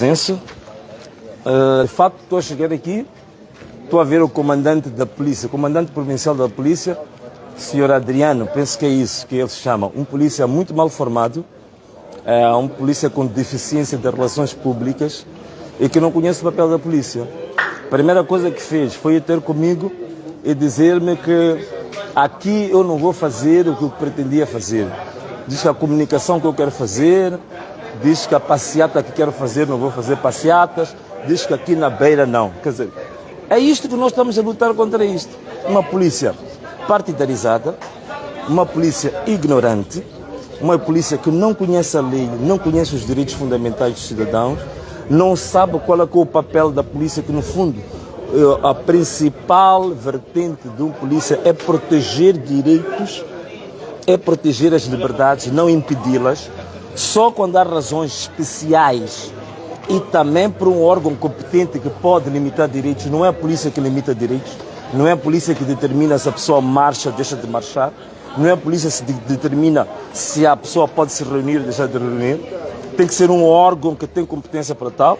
presença. De facto, estou a chegar aqui, estou a ver o comandante da polícia, comandante provincial da polícia, senhor Adriano, penso que é isso que ele se chama, um polícia muito mal formado, um polícia com deficiência de relações públicas e que não conhece o papel da polícia. A primeira coisa que fez foi ir ter comigo e dizer-me que aqui eu não vou fazer o que eu pretendia fazer. Diz que a comunicação que eu quero fazer, diz que a passeata que quero fazer não vou fazer passeatas, diz que aqui na beira não. Quer dizer, é isto que nós estamos a lutar contra isto. Uma polícia partidarizada, uma polícia ignorante, uma polícia que não conhece a lei, não conhece os direitos fundamentais dos cidadãos, não sabe qual é o papel da polícia, que no fundo a principal vertente de uma polícia é proteger direitos, é proteger as liberdades, não impedi-las. Só quando há razões especiais e também por um órgão competente que pode limitar direitos, não é a polícia que limita direitos, não é a polícia que determina se a pessoa marcha ou deixa de marchar, não é a polícia que determina se a pessoa pode se reunir ou deixar de reunir. Tem que ser um órgão que tem competência para tal.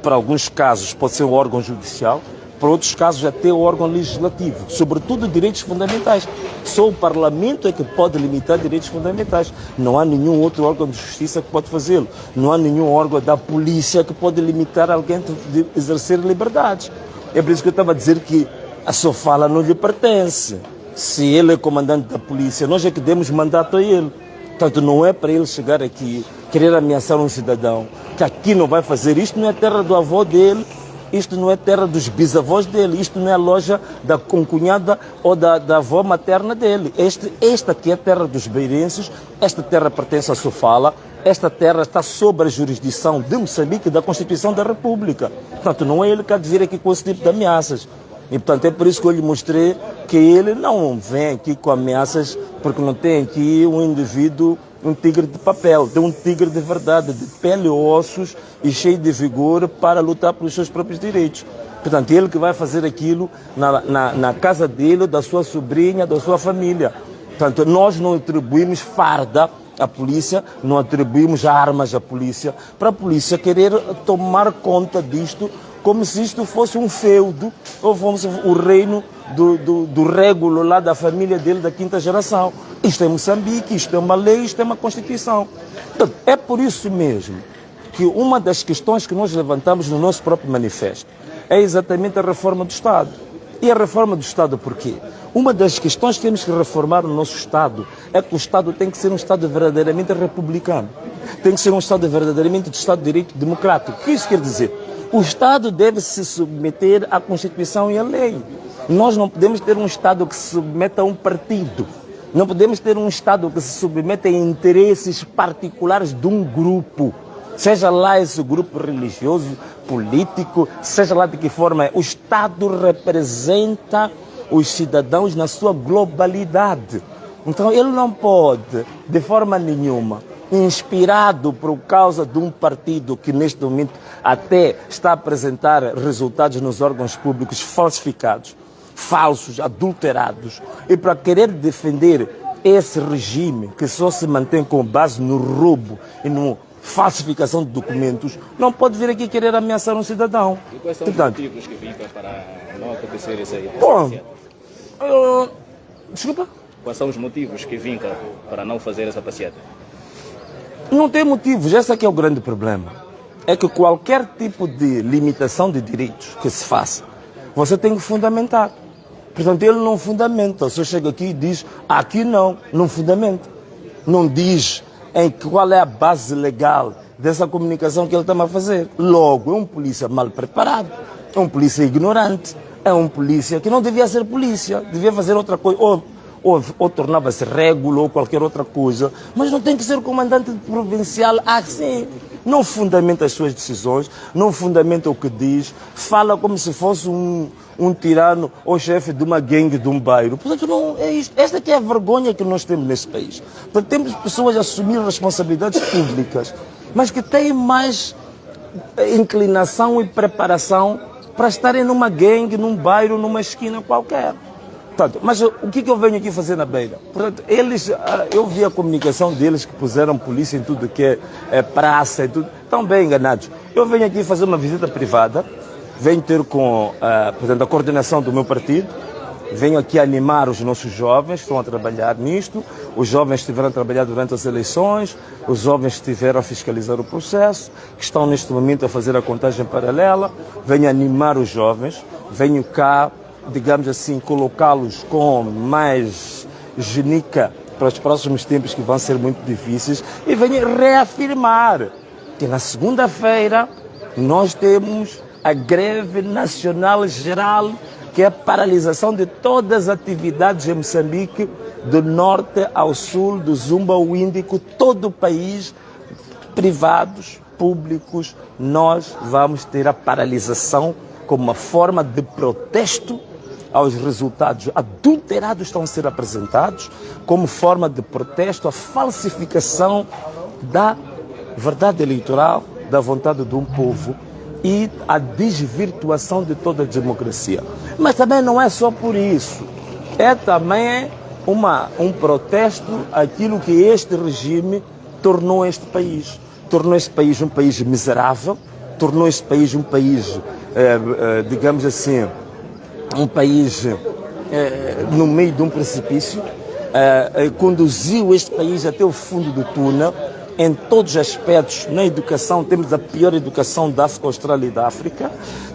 Para alguns casos pode ser um órgão judicial, para outros casos até o órgão legislativo, sobretudo direitos fundamentais. Só o Parlamento é que pode limitar direitos fundamentais. Não há nenhum outro órgão de justiça que pode fazê-lo. Não há nenhum órgão da polícia que pode limitar alguém de exercer liberdades. É por isso que eu estava a dizer que a sua fala não lhe pertence. Se ele é comandante da polícia, nós é que demos mandato a ele. Portanto, não é para ele chegar aqui, querer ameaçar um cidadão, que aqui não vai fazer. Isto não é terra do avô dele, isto não é terra dos bisavós dele, isto não é a loja da concunhada ou da avó materna dele. Esta aqui é a terra dos beirenses, esta terra pertence a Sofala, esta terra está sob a jurisdição de Moçambique e da Constituição da República. Portanto, não é ele que há de vir aqui com esse tipo de ameaças. E, portanto, é por isso que eu lhe mostrei que ele não vem aqui com ameaças, porque não tem aqui um indivíduo, um tigre de papel, tem um tigre de verdade, de pele e ossos e cheio de vigor para lutar pelos seus próprios direitos. Portanto, ele que vai fazer aquilo na casa dele, da sua sobrinha, da sua família. Portanto, nós não atribuímos farda à polícia, não atribuímos armas à polícia, para a polícia querer tomar conta disto, como se isto fosse um feudo, ou fosse o reino do régulo lá da família dele, da quinta geração. Isto é Moçambique, isto é uma lei, isto é uma Constituição. Portanto, é por isso mesmo que uma das questões que nós levantamos no nosso próprio manifesto é exatamente a reforma do Estado. E a reforma do Estado por quê? Uma das questões que temos que reformar no nosso Estado é que o Estado tem que ser um Estado verdadeiramente republicano. Tem que ser um Estado verdadeiramente de Estado de Direito democrático. O que isso quer dizer? O Estado deve se submeter à Constituição e à lei. Nós não podemos ter um Estado que se submeta a um partido. Não podemos ter um Estado que se submeta a interesses particulares de um grupo. Seja lá esse grupo religioso, político, seja lá de que forma é. O Estado representa os cidadãos na sua globalidade. Então ele não pode, de forma nenhuma, inspirado por causa de um partido que neste momento até está a apresentar resultados nos órgãos públicos falsificados, falsos, adulterados, e para querer defender esse regime que só se mantém com base no roubo e na falsificação de documentos, não pode vir aqui querer ameaçar um cidadão. E quais são os motivos que ficam para não acontecer isso aí? Bom, desculpa? Quais são os motivos que vinca para não fazer essa passeata? Não tem motivos, esse aqui é o grande problema. É que qualquer tipo de limitação de direitos que se faça, você tem que fundamentar. Portanto, ele não fundamenta. O senhor chega aqui e diz, aqui não fundamenta. Não diz qual é a base legal dessa comunicação que ele está a fazer. Logo, é um polícia mal preparado, é um polícia ignorante, é um polícia que não devia ser polícia, devia fazer outra coisa. Ou tornava-se régulo ou qualquer outra coisa, mas não tem que ser comandante provincial assim. Não fundamenta as suas decisões, não fundamenta o que diz, fala como se fosse um tirano ou chefe de uma gangue de um bairro. Portanto, não é isto. Esta aqui é a vergonha que nós temos nesse país. Portanto, temos pessoas a assumir responsabilidades públicas, mas que têm mais inclinação e preparação para estarem numa gangue, num bairro, numa esquina qualquer. Portanto, mas o que eu venho aqui fazer na beira? Portanto, eu vi a comunicação deles que puseram polícia em tudo que é praça e tudo. estão bem enganados. Eu venho aqui fazer uma visita privada, venho ter com portanto, a coordenação do meu partido, venho aqui animar os nossos jovens que estão a trabalhar nisto, os jovens que estiveram a trabalhar durante as eleições, os jovens que estiveram a fiscalizar o processo, que estão neste momento a fazer a contagem paralela, venho animar os jovens, venho cá, digamos assim, colocá-los com mais genica para os próximos tempos que vão ser muito difíceis e venho reafirmar que na segunda-feira nós temos a greve nacional geral, que é a paralisação de todas as atividades em Moçambique, do norte ao sul, do Zumba ao Índico, todo o país, privados, públicos, nós vamos ter a paralisação como uma forma de protesto aos resultados adulterados que estão a ser apresentados, como forma de protesto à falsificação da verdade eleitoral, da vontade de um povo e a desvirtuação de toda a democracia. Mas também não é só por isso, é também um protesto àquilo que este regime tornou este país. Tornou este país um país miserável, tornou este país um país, digamos assim, um país no meio de um precipício, conduziu este país até o fundo do túnel, em todos os aspectos. Na educação, temos a pior educação da África Austral e da África,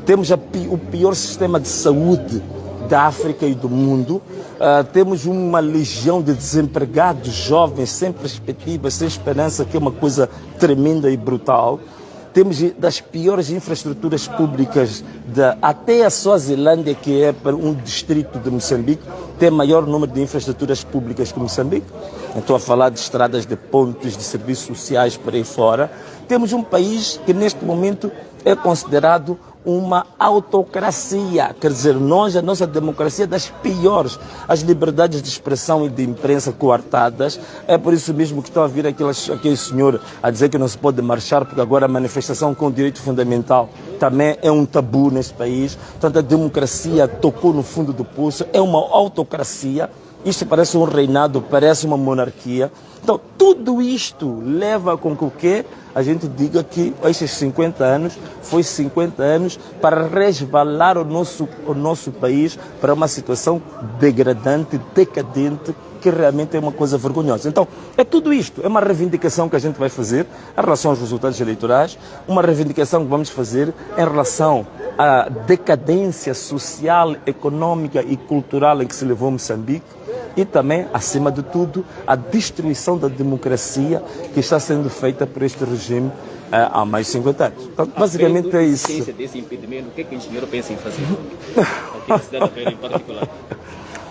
temos o pior sistema de saúde da África e do mundo, temos uma legião de desempregados jovens sem perspectivas, sem esperança, que é uma coisa tremenda e brutal. Temos das piores infraestruturas públicas, até a Suazilândia, que é um distrito de Moçambique, tem maior número de infraestruturas públicas que Moçambique. Estou a falar de estradas, de pontes, de serviços sociais por aí fora. Temos um país que neste momento é considerado uma autocracia, quer dizer, a nossa democracia é das piores, as liberdades de expressão e de imprensa coartadas. É por isso mesmo que estão a vir aquele senhor a dizer que não se pode marchar, porque agora a manifestação com o direito fundamental também é um tabu neste país. Portanto, a democracia tocou no fundo do poço, é uma autocracia. Isto parece um reinado, parece uma monarquia. Então, tudo isto leva com que o quê? A gente diga que estes 50 anos foi 50 anos para resvalar o nosso país para uma situação degradante, decadente, que realmente é uma coisa vergonhosa. Então, é tudo isto. É uma reivindicação que a gente vai fazer em relação aos resultados eleitorais, uma reivindicação que vamos fazer em relação à decadência social, econômica e cultural em que se levou Moçambique, e também, acima de tudo, a destruição da democracia que está sendo feita por este regime há mais de 50 anos. Então, basicamente é isso. Desse impedimento, o que o engenheiro pensa em fazer? O que se deve haver em particular?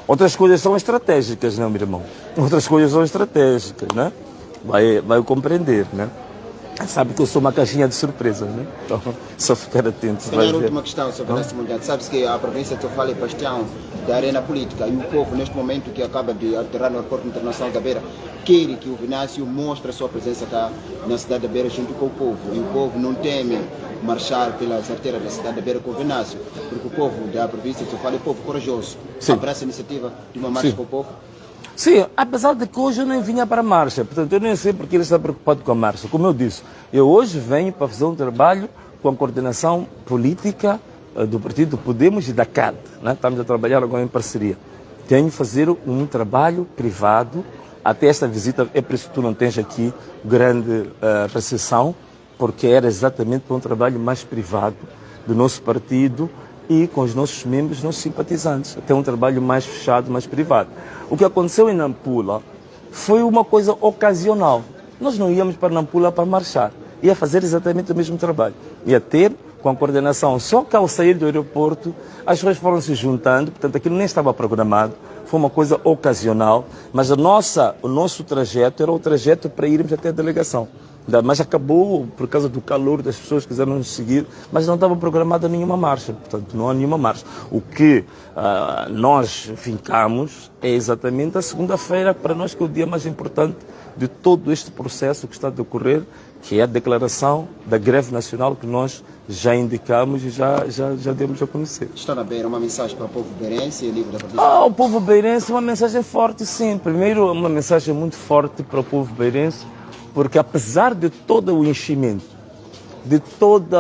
Outras coisas são estratégicas, não, meu irmão? Outras coisas são estratégicas, né? Vai compreender, né? Sabe que eu sou uma caixinha de surpresas, né? Então, só ficar atento. Se calhar a última questão sobre essa mundial. Sabe-se que a província de Sofala é bastião da arena política e o povo, neste momento que acaba de alterar no aeroporto internacional da Beira, quer que o Venâncio mostre a sua presença cá na cidade da Beira junto com o povo. E o povo não teme marchar pelas artérias da cidade da Beira com o Venâncio, porque o povo da província de Sofala é um povo corajoso. Sim. Abraça a iniciativa de uma marcha com o povo. Sim, apesar de que hoje eu nem vinha para a marcha, portanto eu nem sei porque ele está preocupado com a marcha. Como eu disse, eu hoje venho para fazer um trabalho com a coordenação política do Partido Podemos e da CAD, né? Estamos a trabalhar agora em parceria. Tenho que fazer um trabalho privado, até esta visita, é por isso que tu não tens aqui grande recepção, porque era exatamente para um trabalho mais privado do nosso partido e com os nossos membros, nossos simpatizantes, até um trabalho mais fechado, mais privado. O que aconteceu em Nampula foi uma coisa ocasional. Nós não íamos para Nampula para marchar, ia fazer exatamente o mesmo trabalho. Ia ter com a coordenação, só que ao sair do aeroporto, as pessoas foram se juntando, portanto aquilo nem estava programado, foi uma coisa ocasional, mas o nosso trajeto era o trajeto para irmos até a delegação. Mas acabou por causa do calor das pessoas que quiseram nos seguir, mas não estava programada nenhuma marcha, portanto não há nenhuma marcha. O que nós fincamos é exatamente a segunda-feira, para nós que é o dia mais importante de todo este processo que está a decorrer, que é a declaração da greve nacional que nós já indicamos e já demos a conhecer. Está na Beira uma mensagem para o povo beirense e livre da província? O povo beirense, uma mensagem forte, sim. Primeiro, uma mensagem muito forte para o povo beirense, porque apesar de todo o enchimento de toda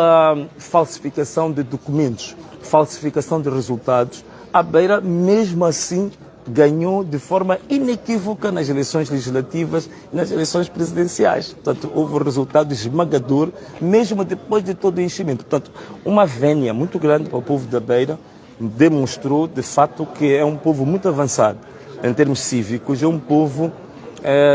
falsificação de documentos, falsificação de resultados, a Beira, mesmo assim, ganhou de forma inequívoca nas eleições legislativas e nas eleições presidenciais. Portanto, houve um resultado esmagador, mesmo depois de todo o enchimento. Portanto, uma vénia muito grande para o povo da Beira, demonstrou, de fato, que é um povo muito avançado em termos cívicos, é um povo,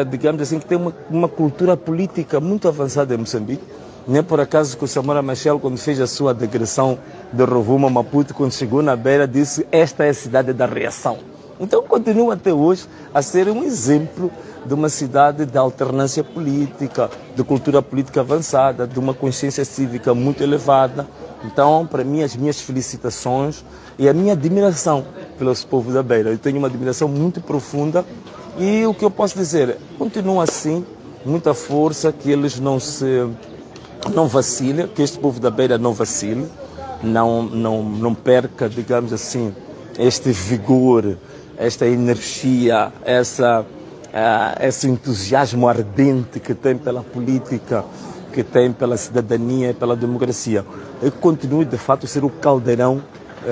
digamos assim, que tem uma cultura política muito avançada em Moçambique. Nem por acaso que o Samora Machel, quando fez a sua digressão de Rovuma, Maputo, quando chegou na Beira, disse: esta é a cidade da reação. Então continua até hoje a ser um exemplo de uma cidade de alternância política, de cultura política avançada, de uma consciência cívica muito elevada. Então, para mim, as minhas felicitações e a minha admiração pelo povo da Beira. Eu tenho uma admiração muito profunda e o que eu posso dizer, continua assim, muita força, que eles não vacilem, que este povo da Beira não vacile, não perca, digamos assim, este vigor, esta energia, esse entusiasmo ardente que tem pela política, que tem pela cidadania e pela democracia. E continue, de fato, a ser o caldeirão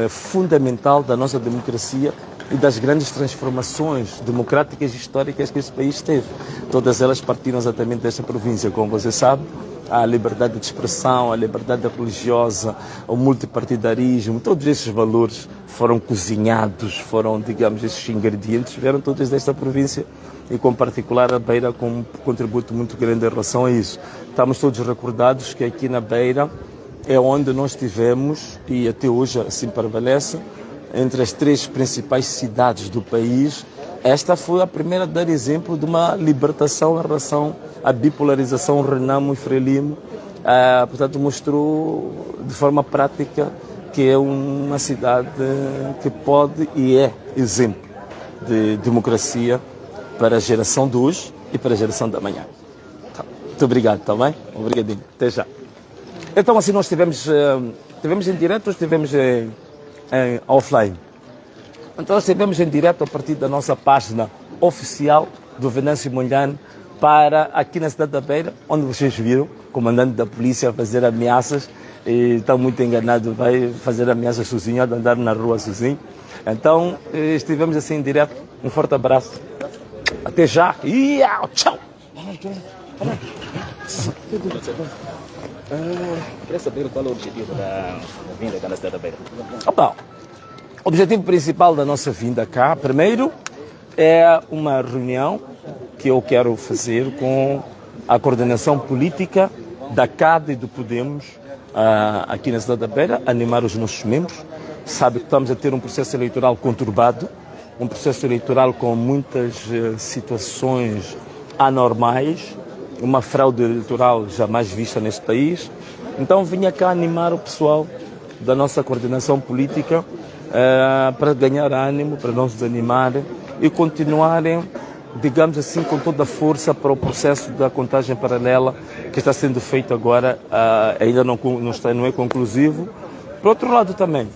fundamental da nossa democracia e das grandes transformações democráticas e históricas que este país teve. Todas elas partiram exatamente desta província, como você sabe. A liberdade de expressão, a liberdade religiosa, o multipartidarismo, todos esses valores foram cozinhados, foram, digamos, esses ingredientes vieram todos desta província e, com particular, a Beira com um contributo muito grande em relação a isso. Estamos todos recordados que aqui na Beira é onde nós tivemos, e até hoje assim prevalece, entre as 3 principais cidades do país, esta foi a primeira a dar exemplo de uma libertação em relação à bipolarização Renamo e Frelimo. Portanto, mostrou de forma prática que é uma cidade que pode e é exemplo de democracia para a geração de hoje e para a geração da manhã. Muito obrigado, está bem? Obrigadinho. Até já. Então, assim, nós tivemos em direto ou estivemos em offline? Então, nós estivemos em direto a partir da nossa página oficial do Venâncio Mondlane para aqui na cidade da Beira, onde vocês viram o comandante da polícia fazer ameaças e está muito enganado, vai fazer ameaças sozinho, de andar na rua sozinho. Então, estivemos assim em direto. Um forte abraço. Até já. E tchau. Queria saber qual é o objetivo da vinda cá na cidade da Beira. O objetivo principal da nossa vinda cá, primeiro, é uma reunião que eu quero fazer com a coordenação política da CAD e do Podemos aqui na cidade da Beira, animar os nossos membros. Sabe que estamos a ter um processo eleitoral conturbado, um processo eleitoral com muitas situações anormais, uma fraude eleitoral jamais vista neste país. Então vinha cá animar o pessoal da nossa coordenação política para ganhar ânimo, para não se desanimarem e continuarem, digamos assim, com toda a força para o processo da contagem paralela que está sendo feito agora, ainda não é conclusivo. Por outro lado também,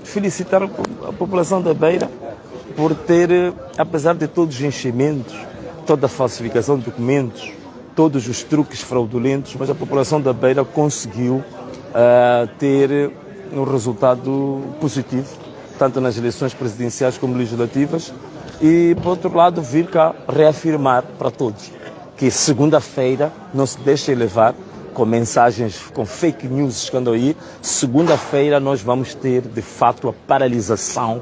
felicitar a população da Beira por ter, apesar de todos os enchimentos, toda a falsificação de documentos, todos os truques fraudulentos, mas a população da Beira conseguiu ter um resultado positivo, tanto nas eleições presidenciais como legislativas, e, por outro lado, vir cá reafirmar para todos que segunda-feira não se deixem levar com mensagens, com fake news que andam aí. Segunda-feira nós vamos ter, de fato, a paralisação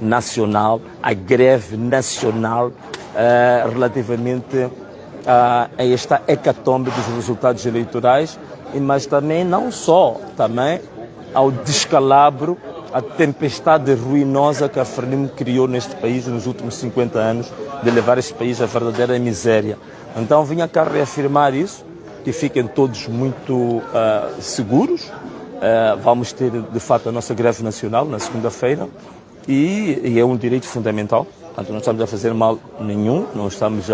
nacional, a greve nacional relativamente a esta hecatombe dos resultados eleitorais, mas também não só, também ao descalabro, a tempestade ruinosa que a Frelimo criou neste país nos últimos 50 anos, de levar este país à verdadeira miséria. Então vinha cá reafirmar isso, que fiquem todos muito seguros. Vamos ter, de fato, a nossa greve nacional na segunda-feira e é um direito fundamental. Portanto, não estamos a fazer mal nenhum, não estamos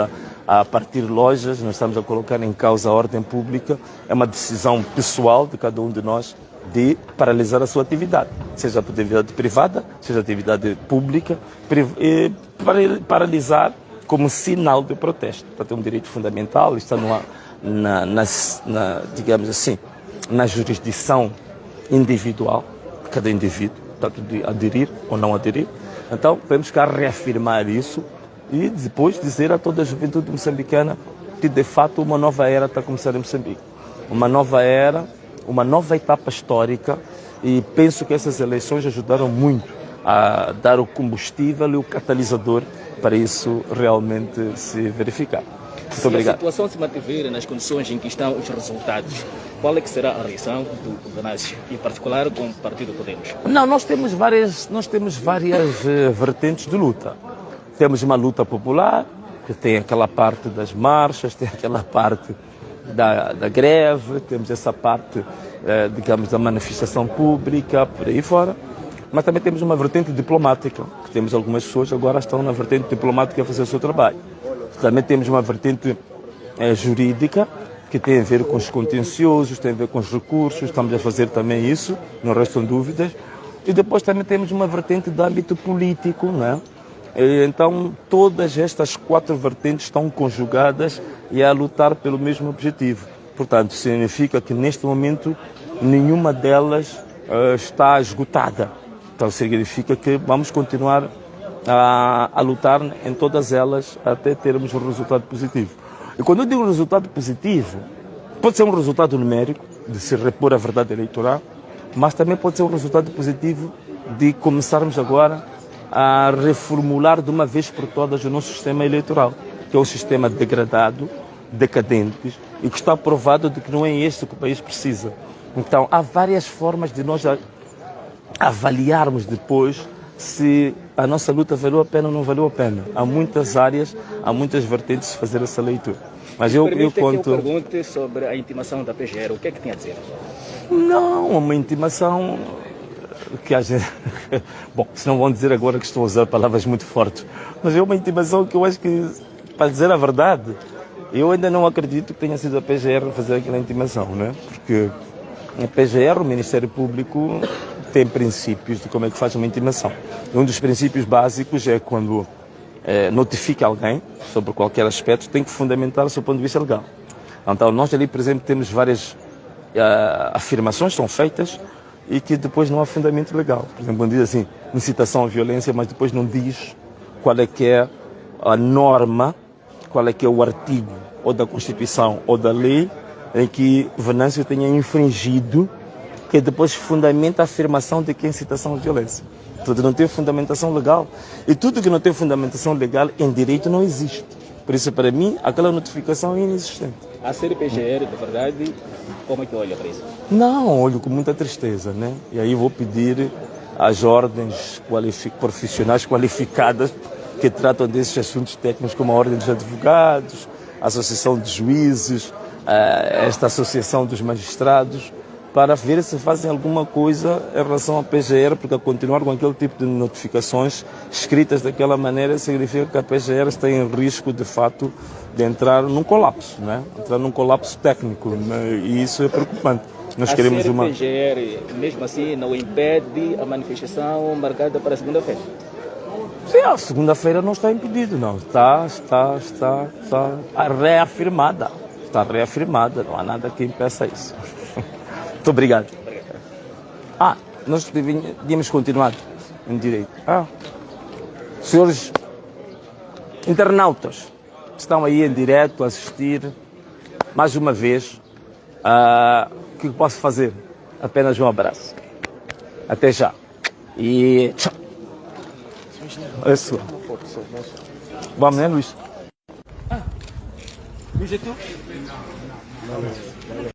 a partir lojas, não estamos a colocar em causa a ordem pública. É uma decisão pessoal de cada um de nós de paralisar a sua atividade, seja a atividade privada, seja a atividade pública, paralisar como sinal de protesto. Portanto, é um direito fundamental, está digamos assim, na jurisdição individual, cada indivíduo, tanto de aderir ou não aderir. Então, temos que reafirmar isso e depois dizer a toda a juventude moçambicana que, de fato, uma nova era está a começar em Moçambique. Uma nova era, uma nova etapa histórica, e penso que essas eleições ajudaram muito a dar o combustível e o catalisador para isso realmente se verificar. Muito obrigado. Se a situação se mantiver nas condições em que estão os resultados, qual é que será a reação do Venâncio, em particular com o Partido Podemos? Não, nós temos várias vertentes de luta. Temos uma luta popular, que tem aquela parte das marchas, tem aquela parte da greve, temos essa parte, digamos, da manifestação pública, por aí fora. Mas também temos uma vertente diplomática, que temos algumas pessoas agora estão na vertente diplomática a fazer o seu trabalho. Também temos uma vertente jurídica, que tem a ver com os contenciosos, tem a ver com os recursos, estamos a fazer também isso, não restam dúvidas. E depois também temos uma vertente de âmbito político, não é? Então, todas estas 4 vertentes estão conjugadas e a lutar pelo mesmo objetivo. Portanto, significa que neste momento nenhuma delas está esgotada. Então, significa que vamos continuar a lutar em todas elas até termos um resultado positivo. E quando eu digo resultado positivo, pode ser um resultado numérico, de se repor a verdade eleitoral, mas também pode ser um resultado positivo de começarmos agora a reformular de uma vez por todas o nosso sistema eleitoral, que é um sistema degradado, decadente, e que está provado de que não é este que o país precisa. Então, há várias formas de nós avaliarmos depois se a nossa luta valeu a pena ou não valeu a pena. Há muitas áreas, há muitas vertentes de fazer essa leitura. Mas eu conto... que eu pergunte sobre a intimação da PGR, o que é que tem a dizer? Não, uma intimação que a gente... Bom, se não vão dizer agora que estou a usar palavras muito fortes, mas é uma intimação que eu acho que, para dizer a verdade, eu ainda não acredito que tenha sido a PGR a fazer aquela intimação, não é? Porque a PGR, o Ministério Público, tem princípios de como é que faz uma intimação. Um dos princípios básicos é quando notifica alguém sobre qualquer aspecto, tem que fundamentar o seu ponto de vista legal. Então, nós ali, por exemplo, temos várias afirmações que são feitas e que depois não há fundamento legal. Por exemplo, quando diz assim, incitação à violência, mas depois não diz qual é que é a norma, qual é que é o artigo ou da Constituição ou da lei em que Venâncio tenha infringido, que depois fundamenta a afirmação de que é incitação à violência. Tudo não tem fundamentação legal. E tudo que não tem fundamentação legal em direito não existe. Por isso, para mim, aquela notificação é inexistente. A CPGR, de verdade, como é que olha para isso? Não, olho com muita tristeza, né? E aí vou pedir às ordens profissionais qualificadas que tratam desses assuntos técnicos, como a Ordem dos Advogados, a Associação de Juízes, esta Associação dos Magistrados, para ver se fazem alguma coisa em relação à PGR, porque a continuar com aquele tipo de notificações escritas daquela maneira significa que a PGR está em risco, de fato, de entrar num colapso, né? Entrar num colapso técnico, né? E isso é preocupante. Nós queremos uma... PGR, mesmo assim, não impede a manifestação marcada para segunda-feira? Sim, a segunda-feira não está impedido, não. Está reafirmada. Está reafirmada, não há nada que impeça isso. Muito obrigado. Nós devíamos continuar em direito. Senhores internautas, estão aí em direto a assistir, mais uma vez, o que posso fazer? Apenas um abraço. Até já. E tchau. É sua. Vamos, né, Luís? Luís, é tu? Não.